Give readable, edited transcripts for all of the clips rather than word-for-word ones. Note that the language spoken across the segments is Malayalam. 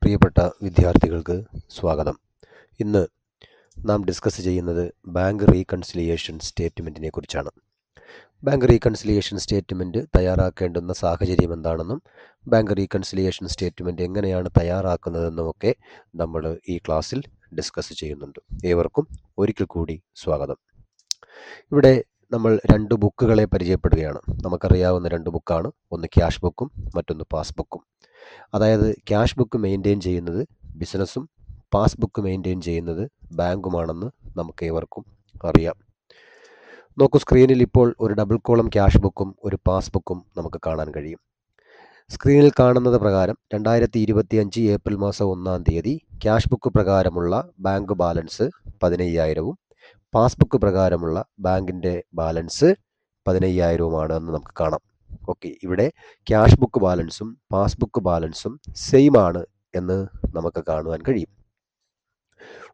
പ്രിയപ്പെട്ട വിദ്യാർത്ഥികൾക്ക് സ്വാഗതം. ഇന്ന് നാം ഡിസ്കസ് ചെയ്യുന്നത് ബാങ്ക് റീകൺസിലിയേഷൻ സ്റ്റേറ്റ്മെൻറ്റിനെ കുറിച്ചാണ്. ബാങ്ക് റീകൺസിലിയേഷൻ സ്റ്റേറ്റ്മെൻറ്റ് തയ്യാറാക്കേണ്ടുന്ന സാഹചര്യം എന്താണെന്നും ബാങ്ക് റീകൺസിലിയേഷൻ സ്റ്റേറ്റ്മെൻറ്റ് എങ്ങനെയാണ് തയ്യാറാക്കുന്നതെന്നുമൊക്കെ നമ്മൾ ഈ ക്ലാസ്സിൽ ഡിസ്കസ് ചെയ്യുന്നുണ്ട്. ഏവർക്കും ഒരിക്കൽ കൂടി സ്വാഗതം. ഇവിടെ നമ്മൾ രണ്ട് ബുക്കുകളെ പരിചയപ്പെടുകയാണ്. നമുക്കറിയാവുന്ന രണ്ട് ബുക്കാണ്, ഒന്ന് ക്യാഷ് ബുക്കും മറ്റൊന്ന് പാസ്ബുക്കും. അതായത് ക്യാഷ് ബുക്ക് മെയിൻറ്റെയിൻ ചെയ്യുന്നത് ബിസിനസ്സും പാസ്ബുക്ക് മെയിൻറ്റെയിൻ ചെയ്യുന്നത് ബാങ്കുമാണെന്ന് നമുക്ക് ഏവർക്കും അറിയാം. നോക്കൂ, സ്ക്രീനിൽ ഇപ്പോൾ ഒരു ഡബിൾ കോളം ക്യാഷ് ബുക്കും ഒരു പാസ്ബുക്കും നമുക്ക് കാണാൻ കഴിയും. സ്ക്രീനിൽ കാണുന്നത് പ്രകാരം 2025 ഏപ്രിൽ മാസം 1-ാം തീയതി ക്യാഷ് ബുക്ക് പ്രകാരമുള്ള ബാങ്ക് ബാലൻസ് 15,000-ഉം പാസ്ബുക്ക് പ്രകാരമുള്ള ബാങ്കിൻ്റെ ബാലൻസ് 15,000-ഉമാണ് എന്ന് നമുക്ക് കാണാം. ഓക്കെ, ഇവിടെ ക്യാഷ് ബുക്ക് ബാലൻസും പാസ്ബുക്ക് ബാലൻസും സെയിം ആണ് എന്ന് നമുക്ക് കാണുവാൻ കഴിയും.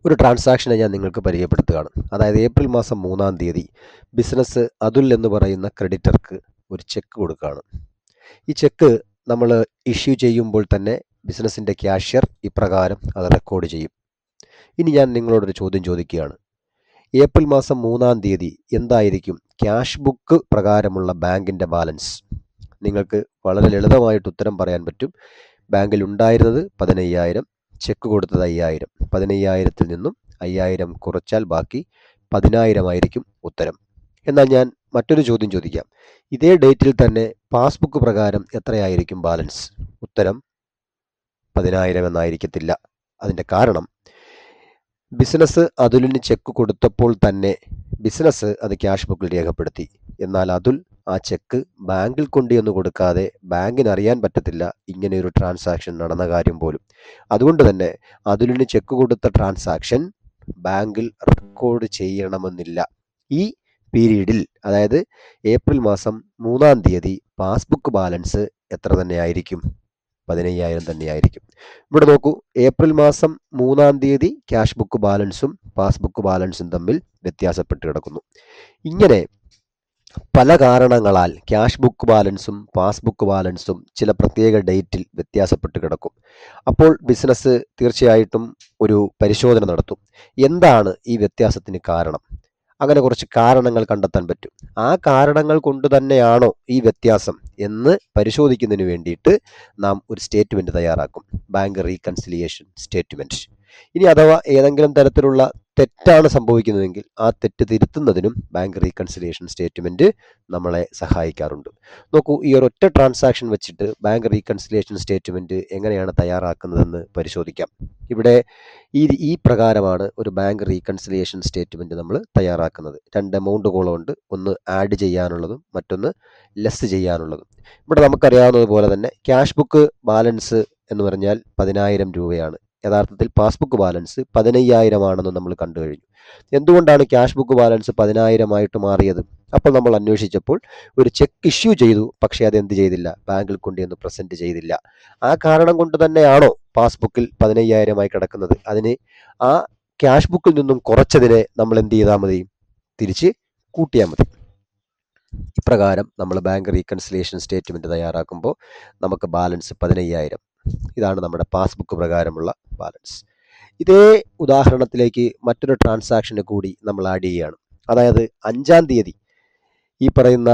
ഒരു ട്രാൻസാക്ഷനെ ഞാൻ നിങ്ങൾക്ക് പരിചയപ്പെടുത്തുകയാണ്. അതായത് ഏപ്രിൽ മാസം 3-ാം തീയതി ബിസിനസ് അതുൽ എന്ന് പറയുന്ന ക്രെഡിറ്റർക്ക് ഒരു ചെക്ക് കൊടുക്കുകയാണ്. ഈ ചെക്ക് നമ്മൾ ഇഷ്യൂ ചെയ്യുമ്പോൾ തന്നെ ബിസിനസ്സിൻ്റെ ക്യാഷ്യർ ഇപ്രകാരം അത് റെക്കോർഡ് ചെയ്യും. ഇനി ഞാൻ നിങ്ങളോടൊരു ചോദ്യം ചോദിക്കുകയാണ്. ഏപ്രിൽ മാസം 3-ാം തീയതി എന്തായിരിക്കും ക്യാഷ് ബുക്ക് പ്രകാരമുള്ള ബാങ്കിൻ്റെ ബാലൻസ്? നിങ്ങൾക്ക് വളരെ ലളിതമായിട്ട് ഉത്തരം പറയാൻ പറ്റും. ബാങ്കിൽ ഉണ്ടായിരുന്നത് 15,000, ചെക്ക് കൊടുത്തത് 5,000. 15,000-ൽ നിന്നും 5,000 കുറച്ചാൽ ബാക്കി 10,000 ആയിരിക്കും ഉത്തരം. എന്നാൽ ഞാൻ മറ്റൊരു ചോദ്യം ചോദിക്കാം. ഇതേ ഡേറ്റിൽ തന്നെ പാസ്ബുക്ക് പ്രകാരം എത്രയായിരിക്കും ബാലൻസ്? ഉത്തരം 10,000 എന്നായിരിക്കത്തില്ല. അതിൻ്റെ കാരണം ബിസിനസ് അതുലിന് ചെക്ക് കൊടുത്തപ്പോൾ തന്നെ ബിസിനസ് അത് ക്യാഷ് ബുക്കിൽ രേഖപ്പെടുത്തി. എന്നാൽ അതുൽ ആ ചെക്ക് ബാങ്കിൽ കൊണ്ടുവന്ന് കൊടുക്കാതെ ബാങ്കിന് അറിയാൻ പറ്റത്തില്ല ഇങ്ങനെയൊരു ട്രാൻസാക്ഷൻ നടന്ന കാര്യം പോലും. അതുകൊണ്ട് തന്നെ അതുലിന് ചെക്ക് കൊടുത്ത ട്രാൻസാക്ഷൻ ബാങ്കിൽ റെക്കോർഡ് ചെയ്യണമെന്നില്ല. ഈ പീരീഡിൽ, അതായത് ഏപ്രിൽ മാസം 3-ാം തീയതി പാസ്ബുക്ക് ബാലൻസ് എത്ര തന്നെയായിരിക്കും? 15,000 തന്നെയായിരിക്കും. ഇവിടെ നോക്കൂ, ഏപ്രിൽ മാസം 3-ാം തീയതി ക്യാഷ് ബുക്ക് ബാലൻസും പാസ്ബുക്ക് ബാലൻസും തമ്മിൽ വ്യത്യാസപ്പെട്ട് കിടക്കുന്നു. ഇങ്ങനെ പല കാരണങ്ങളാൽ ക്യാഷ് ബുക്ക് ബാലൻസും പാസ്ബുക്ക് ബാലൻസും ചില പ്രത്യേക ഡേറ്റിൽ വ്യത്യാസപ്പെട്ട് കിടക്കും. അപ്പോൾ ബിസിനസ് തീർച്ചയായിട്ടും ഒരു പരിശോധന നടത്തും. എന്താണ് ഈ വ്യത്യാസത്തിന് കാരണം? അങ്ങനെ കുറച്ച് കാരണങ്ങൾ കണ്ടെത്താൻ പറ്റും. ആ കാരണങ്ങൾ കൊണ്ട് തന്നെയാണോ ഈ വ്യത്യാസം എന്ന് പരിശോധിക്കുന്നതിന് വേണ്ടിയിട്ട് നാം ഒരു സ്റ്റേറ്റ്മെൻറ്റ് തയ്യാറാക്കും, ബാങ്ക് റീകൺസിലിയേഷൻ സ്റ്റേറ്റ്മെൻറ്റ്. ഇനി അഥവാ ഏതെങ്കിലും തരത്തിലുള്ള തെറ്റാണ് സംഭവിക്കുന്നതെങ്കിൽ ആ തെറ്റ് തിരുത്തുന്നതിനും ബാങ്ക് റീകൺസിലിയേഷൻ സ്റ്റേറ്റ്മെൻറ്റ് നമ്മളെ സഹായിക്കാറുണ്ട്. നോക്കൂ, ഈ ഒരൊറ്റ ട്രാൻസാക്ഷൻ വെച്ചിട്ട് ബാങ്ക് റീകൺസിലിയേഷൻ സ്റ്റേറ്റ്മെൻറ്റ് എങ്ങനെയാണ് തയ്യാറാക്കുന്നതെന്ന് പരിശോധിക്കാം. ഇവിടെ ഈ പ്രകാരമാണ് ഒരു ബാങ്ക് റീകൺസിലിയേഷൻ സ്റ്റേറ്റ്മെൻറ്റ് നമ്മൾ തയ്യാറാക്കുന്നത്. രണ്ട് എമൗണ്ട് കോളം ഉണ്ട്, ഒന്ന് ആഡ് ചെയ്യാനുള്ളതും മറ്റൊന്ന് ലെസ് ചെയ്യാനുള്ളതും. ഇവിടെ നമുക്കറിയാവുന്നതുപോലെ തന്നെ ക്യാഷ് ബുക്ക് ബാലൻസ് എന്ന് പറഞ്ഞാൽ 10,000 രൂപയാണ്. യഥാർത്ഥത്തിൽ പാസ്ബുക്ക് ബാലൻസ് 15,000 ആണെന്ന് നമ്മൾ കണ്ടു കഴിഞ്ഞു. എന്തുകൊണ്ടാണ് ക്യാഷ് ബുക്ക് ബാലൻസ് 10,000 ആയിട്ട് മാറിയത്? അപ്പോൾ നമ്മൾ അന്വേഷിച്ചപ്പോൾ ഒരു ചെക്ക് ഇഷ്യൂ ചെയ്തു, പക്ഷേ അത് എന്ത് ചെയ്തില്ല, ബാങ്കിൽ കൊണ്ടുവന്ന് പ്രസൻറ്റ് ചെയ്തില്ല. ആ കാരണം കൊണ്ട് തന്നെയാണോ പാസ്ബുക്കിൽ 15,000 കിടക്കുന്നത്? അതിന് ആ ക്യാഷ് ബുക്കിൽ നിന്നും കുറച്ചതിനെ നമ്മൾ എന്ത് ചെയ്താൽ മതി, തിരിച്ച് കൂട്ടിയാൽ മതി. ഇപ്രകാരം നമ്മൾ ബാങ്ക് റീകൺസിലിയേഷൻ സ്റ്റേറ്റ്മെൻറ്റ് തയ്യാറാക്കുമ്പോൾ നമുക്ക് ബാലൻസ് 15,000. ഇതാണ് നമ്മുടെ പാസ്ബുക്ക് പ്രകാരമുള്ള ബാലൻസ്. ഇതേ ഉദാഹരണത്തിലേക്ക് മറ്റൊരു ട്രാൻസാക്ഷന് കൂടി നമ്മൾ ആഡ് ചെയ്യുകയാണ്. അതായത് 5-ാം തീയതി ഈ പറയുന്ന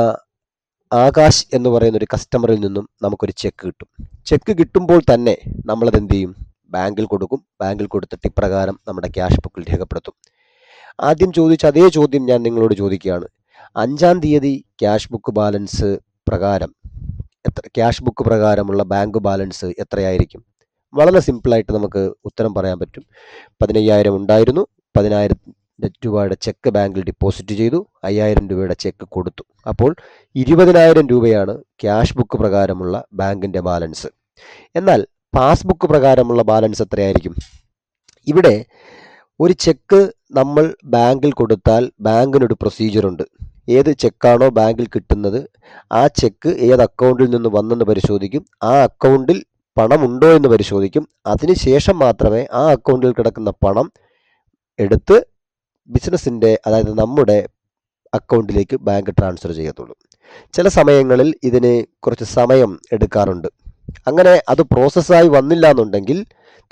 ആകാശ് എന്ന് പറയുന്ന ഒരു കസ്റ്റമറിൽ നിന്നും നമുക്കൊരു ചെക്ക് കിട്ടും. ചെക്ക് കിട്ടുമ്പോൾ തന്നെ നമ്മളത് എന്ത് ചെയ്യും, ബാങ്കിൽ കൊടുക്കും. ബാങ്കിൽ കൊടുത്തിട്ട് ഇപ്രകാരം നമ്മുടെ ക്യാഷ് ബുക്കിൽ രേഖപ്പെടുത്തും. ആദ്യം ചോദിച്ച അതേ ചോദ്യം ഞാൻ നിങ്ങളോട് ചോദിക്കുകയാണ്. 5-ാം തീയതി ക്യാഷ് ബുക്ക് ബാലൻസ് പ്രകാരം ക്യാഷ് ബുക്ക് പ്രകാരമുള്ള ബാങ്ക് ബാലൻസ് എത്രയായിരിക്കും? വളരെ സിമ്പിളായിട്ട് നമുക്ക് ഉത്തരം പറയാൻ പറ്റും. 15,000 ഉണ്ടായിരുന്നു, 10,000 രൂപയുടെ ചെക്ക് ബാങ്കിൽ ഡിപ്പോസിറ്റ് ചെയ്തു, 5,000 രൂപയുടെ ചെക്ക് കൊടുത്തു. അപ്പോൾ 20,000 രൂപയാണ് ക്യാഷ് ബുക്ക് പ്രകാരമുള്ള ബാങ്കിൻ്റെ ബാലൻസ്. എന്നാൽ പാസ്ബുക്ക് പ്രകാരമുള്ള ബാലൻസ് എത്രയായിരിക്കും? ഇവിടെ ഒരു ചെക്ക് നമ്മൾ ബാങ്കിൽ കൊടുത്താൽ ബാങ്കിനൊരു പ്രൊസീജിയറുണ്ട്. ഏത് ചെക്കാണോ ബാങ്കിൽ കിട്ടുന്നത് ആ ചെക്ക് ഏത് അക്കൗണ്ടിൽ നിന്ന് വന്നെന്ന് പരിശോധിക്കും, ആ അക്കൗണ്ടിൽ പണമുണ്ടോ എന്ന് പരിശോധിക്കും. അതിനുശേഷം മാത്രമേ ആ അക്കൗണ്ടിൽ കിടക്കുന്ന പണം എടുത്ത് ബിസിനസ്സിൻ്റെ, അതായത് നമ്മുടെ അക്കൗണ്ടിലേക്ക് ബാങ്ക് ട്രാൻസ്ഫർ ചെയ്യത്തുള്ളൂ. ചില സമയങ്ങളിൽ ഇതിന് കുറച്ച് സമയം എടുക്കാറുണ്ട്. അങ്ങനെ അത് പ്രോസസ്സായി വന്നില്ല എന്നുണ്ടെങ്കിൽ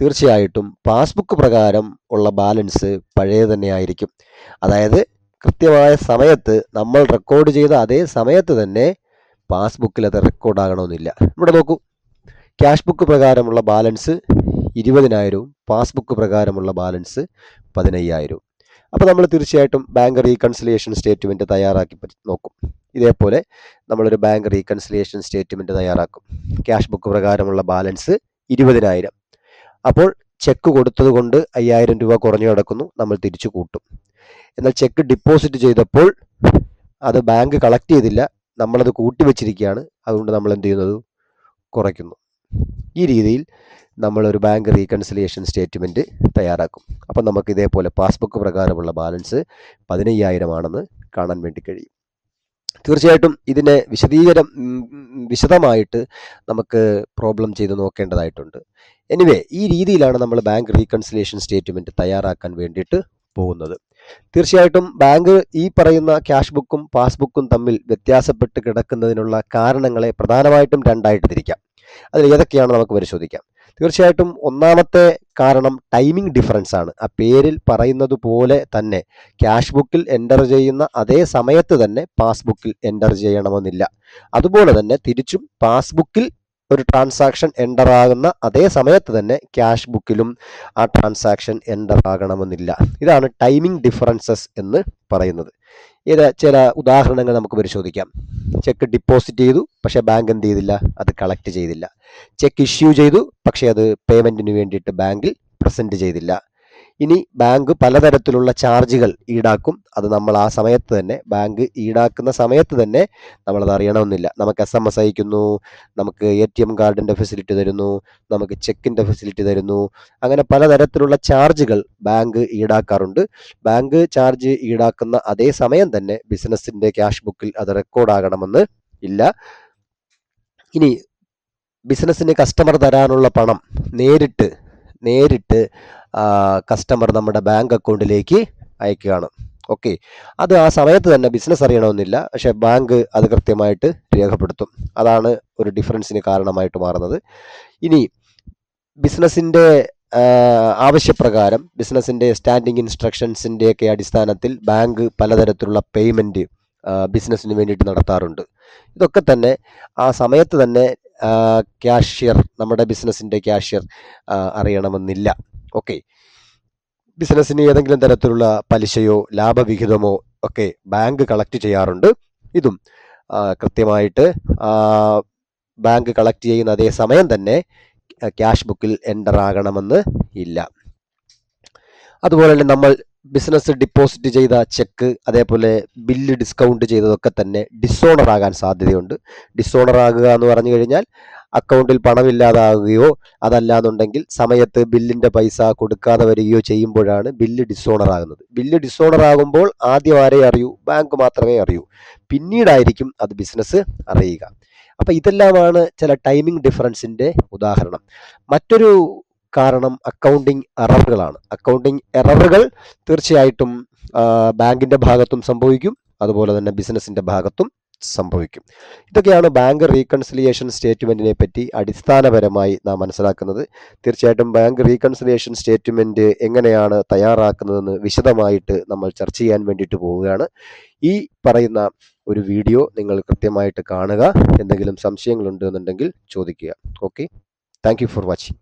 തീർച്ചയായിട്ടും പാസ്ബുക്ക് പ്രകാരം ഉള്ള ബാലൻസ് പഴയ തന്നെ ആയിരിക്കും. അതായത് കൃത്യമായ സമയത്ത് നമ്മൾ റെക്കോർഡ് ചെയ്ത അതേ സമയത്ത് തന്നെ പാസ്ബുക്കിൽ അത് റെക്കോർഡാകണമെന്നില്ല. ഇവിടെ നോക്കൂ, ക്യാഷ് ബുക്ക് പ്രകാരമുള്ള ബാലൻസ് 20,000, പാസ്ബുക്ക് പ്രകാരമുള്ള ബാലൻസ് 15,000. അപ്പോൾ നമ്മൾ തീർച്ചയായിട്ടും ബാങ്ക് റീകൺസിലിയേഷൻ സ്റ്റേറ്റ്മെൻറ്റ് തയ്യാറാക്കി നോക്കും. ഇതേപോലെ നമ്മളൊരു ബാങ്ക് റീകൺസിലിയേഷൻ സ്റ്റേറ്റ്മെൻറ്റ് തയ്യാറാക്കും. ക്യാഷ് ബുക്ക് പ്രകാരമുള്ള ബാലൻസ് 20,000. അപ്പോൾ ചെക്ക് കൊടുത്തത് കൊണ്ട് 5,000 രൂപ കുറഞ്ഞു കിടക്കുന്നു, നമ്മൾ തിരിച്ചു കൂട്ടും. എന്നാൽ ചെക്ക് ഡിപ്പോസിറ്റ് ചെയ്തപ്പോൾ അത് ബാങ്ക് കളക്ട് ചെയ്തില്ല, നമ്മളത് കൂട്ടി വെച്ചിരിക്കുകയാണ്. അതുകൊണ്ട് നമ്മൾ എന്ത് ചെയ്യുന്നത്? കുറയ്ക്കുന്നു. ഈ രീതിയിൽ നമ്മളൊരു ബാങ്ക് റീകൺസിലിയേഷൻ സ്റ്റേറ്റ്മെൻറ്റ് തയ്യാറാക്കും. അപ്പം നമുക്ക് ഇതേപോലെ പാസ്ബുക്ക് പ്രകാരമുള്ള ബാലൻസ് 15,000 ആണെന്ന് കാണാൻ വേണ്ടി കഴിയും. തീർച്ചയായിട്ടും ഇതിനെ വിശദമായിട്ട് നമുക്ക് പ്രോബ്ലം ചെയ്ത് നോക്കേണ്ടതായിട്ടുണ്ട്. എനിവേ, ഈ രീതിയിലാണ് നമ്മൾ ബാങ്ക് റീകൺസിലിയേഷൻ സ്റ്റേറ്റ്മെൻറ്റ് തയ്യാറാക്കാൻ വേണ്ടിയിട്ട് പോകുന്നത്. തീർച്ചയായിട്ടും ബാങ്ക് ഈ പറയുന്ന ക്യാഷ് ബുക്കും പാസ്ബുക്കും തമ്മിൽ വ്യത്യാസപ്പെട്ട് കിടക്കുന്നതിനുള്ള കാരണങ്ങളെ പ്രധാനമായിട്ടും രണ്ടായിട്ട് തിരിക്കാം. അതിൽ ഏതൊക്കെയാണ് നമുക്ക് പരിശോധിക്കാം. തീർച്ചയായിട്ടും ഒന്നാമത്തെ കാരണം ടൈമിംഗ് ഡിഫറൻസ് ആണ്. ആ പേരിൽ പറയുന്നത് പോലെ തന്നെ ക്യാഷ് ബുക്കിൽ എൻ്റർ ചെയ്യുന്ന അതേ സമയത്ത് തന്നെ പാസ്ബുക്കിൽ എൻ്റർ ചെയ്യണമെന്നില്ല. അതുപോലെ തന്നെ തിരിച്ചും പാസ്ബുക്കിൽ ഒരു ട്രാൻസാക്ഷൻ എൻ്റർ ആകുന്ന അതേ സമയത്ത് തന്നെ ക്യാഷ് ബുക്കിലും ആ ട്രാൻസാക്ഷൻ എൻ്റർ ആകണമെന്നില്ല. ഇതാണ് ടൈമിംഗ് ഡിഫറൻസസ് എന്ന് പറയുന്നത്. ചില ഉദാഹരണങ്ങൾ നമുക്ക് പരിശോധിക്കാം. ചെക്ക് ഡിപ്പോസിറ്റ് ചെയ്തു, പക്ഷേ ബാങ്ക് എന്ത് ചെയ്തില്ല? അത് കളക്ട് ചെയ്തില്ല. ചെക്ക് ഇഷ്യൂ ചെയ്തു, പക്ഷേ അത് പേയ്മെൻറ്റിന് വേണ്ടിയിട്ട് ബാങ്കിൽ പ്രസൻറ്റ് ചെയ്തില്ല. ഇനി ബാങ്ക് പലതരത്തിലുള്ള ചാർജുകൾ ഈടാക്കും. അത് നമ്മൾ ആ സമയത്ത് തന്നെ, ബാങ്ക് ഈടാക്കുന്ന സമയത്ത് തന്നെ നമ്മളത് അറിയണമെന്നില്ല. നമുക്ക് SMS അയക്കുന്നു, നമുക്ക് ATM കാർഡിൻ്റെ ഫെസിലിറ്റി തരുന്നു, നമുക്ക് ചെക്കിൻ്റെ ഫെസിലിറ്റി തരുന്നു. അങ്ങനെ പലതരത്തിലുള്ള ചാർജുകൾ ബാങ്ക് ഈടാക്കാറുണ്ട്. ബാങ്ക് ചാർജ് ഈടാക്കുന്ന അതേ സമയം തന്നെ ബിസിനസ്സിൻ്റെ ക്യാഷ് ബുക്കിൽ അത് റെക്കോർഡാകണമെന്ന് ഇല്ല. ഇനി ബിസിനസ്സിന് കസ്റ്റമർ തരാനുള്ള പണം നേരിട്ട് കസ്റ്റമർ നമ്മുടെ ബാങ്ക് അക്കൗണ്ടിലേക്ക് അയക്കുകയാണ്. ഓക്കെ, അത് ആ സമയത്ത് തന്നെ ബിസിനസ് അറിയണമെന്നില്ല, പക്ഷേ ബാങ്ക് അത് കൃത്യമായിട്ട് രേഖപ്പെടുത്തും. അതാണ് ഒരു ഡിഫറൻസിന് കാരണമായിട്ട് മാറുന്നത്. ഇനി ബിസിനസ്സിൻ്റെ ആവശ്യപ്രകാരം, ബിസിനസ്സിൻ്റെ സ്റ്റാൻഡിംഗ് ഇൻസ്ട്രക്ഷൻസിൻ്റെയൊക്കെ അടിസ്ഥാനത്തിൽ ബാങ്ക് പലതരത്തിലുള്ള പേയ്മെൻറ്റ് ബിസിനസ്സിന് വേണ്ടിയിട്ട് നടത്താറുണ്ട്. ഇതൊക്കെ തന്നെ ആ സമയത്ത് തന്നെ ക്യാഷ്യർ, നമ്മുടെ ബിസിനസ്സിൻ്റെ ക്യാഷ്യർ അറിയണമെന്നില്ല. ഓക്കെ, ബിസിനസ്സിന് ഏതെങ്കിലും തരത്തിലുള്ള പലിശയോ ലാഭവിഹിതമോ ഒക്കെ ബാങ്ക് കളക്ട് ചെയ്യാറുണ്ട്. ഇതും കൃത്യമായിട്ട് ബാങ്ക് കളക്ട് ചെയ്യുന്ന അതേ സമയം തന്നെ ക്യാഷ് ബുക്കിൽ എൻ്റർ ആകണമെന്ന് ഇല്ല. അതുപോലെ തന്നെ നമ്മൾ ബിസിനസ് ഡിപ്പോസിറ്റ് ചെയ്ത ചെക്ക്, അതേപോലെ ബില്ല് ഡിസ്കൗണ്ട് ചെയ്തതൊക്കെ തന്നെ ഡിസോണർ ആകാൻ സാധ്യതയുണ്ട്. ഡിസോണർ ആകുക എന്ന് പറഞ്ഞു കഴിഞ്ഞാൽ അക്കൗണ്ടിൽ പണമില്ലാതാകുകയോ അതല്ലാന്നുണ്ടെങ്കിൽ സമയത്ത് ബില്ലിൻ്റെ പൈസ കൊടുക്കാതെ വരികയോ ചെയ്യുമ്പോഴാണ് ബില്ല് ഡിസോണർ ആകുന്നത്. ബില്ല് ഡിസോണർ ആകുമ്പോൾ ആദ്യം ആരെ അറിയൂ? ബാങ്ക് മാത്രമേ അറിയൂ. പിന്നീടായിരിക്കും അത് ബിസിനസ് അറിയുക. അപ്പം ഇതെല്ലാമാണ് ചില ടൈമിംഗ് ഡിഫറൻസിൻ്റെ ഉദാഹരണം. മറ്റൊരു കാരണം അക്കൗണ്ടിങ് എററുകളാണ്. അക്കൗണ്ടിങ് എററുകൾ തീർച്ചയായിട്ടും ബാങ്കിൻ്റെ ഭാഗത്തും സംഭവിക്കും, അതുപോലെ തന്നെ ബിസിനസ്സിൻ്റെ ഭാഗത്തും സംഭവിക്കും. ഇതൊക്കെയാണ് ബാങ്ക് റീകൺസിലിയേഷൻ സ്റ്റേറ്റ്മെൻറ്റിനെ പറ്റി അടിസ്ഥാനപരമായി നാം മനസ്സിലാക്കുന്നത്. തീർച്ചയായിട്ടും ബാങ്ക് റീകൺസിലിയേഷൻ സ്റ്റേറ്റ്മെൻറ്റ് എങ്ങനെയാണ് തയ്യാറാക്കുന്നതെന്ന് വിശദമായിട്ട് നമ്മൾ ചർച്ച ചെയ്യാൻ വേണ്ടിയിട്ട് പോവുകയാണ്. ഈ പറയുന്ന ഒരു വീഡിയോ നിങ്ങൾ കൃത്യമായിട്ട് കാണുക. എന്തെങ്കിലും സംശയങ്ങളുണ്ടെന്നുണ്ടെങ്കിൽ ചോദിക്കുക. Okay, thank you for watching.